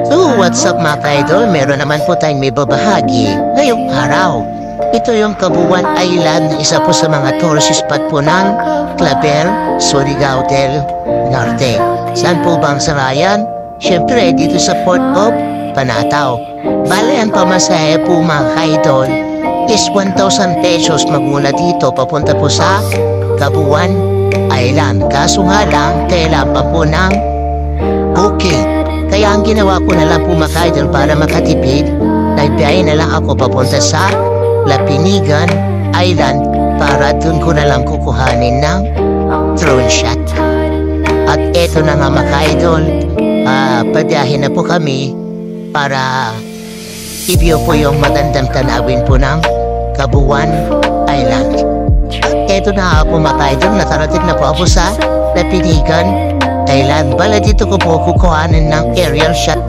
So, what's up mga ka-idol? Meron naman po tayong may babahagi ngayong araw. Ito yung Cabuan Island, isa po sa mga tourist spot po ng Claver, Surigao del Norte. Saan po bang sarayan? Siyempre, dito sa Port of Panataw. Bale, ang pamasahe po mga ka-idol is 1,000 pesos magmula dito papunta po sa Cabuan Island. Kaso nga lang, kailangan pa po ng booking. Kaya ang ginawa ko na lang po mga ka-idol para makatipid, nagbiyahe na lang ako papunta sa Lapinigan Island para dun ko na lang kukuhanin ng drone shot. At eto na nga mga ka-idol, pabiyahe na po kami para i-view po yung magandang tanawin po ng Cabuan Island. Eto na nga po mga ka-idol, nakarating na po ako sa Lapinigan Island. Bala dito ko po kukuhanin ng aerial shot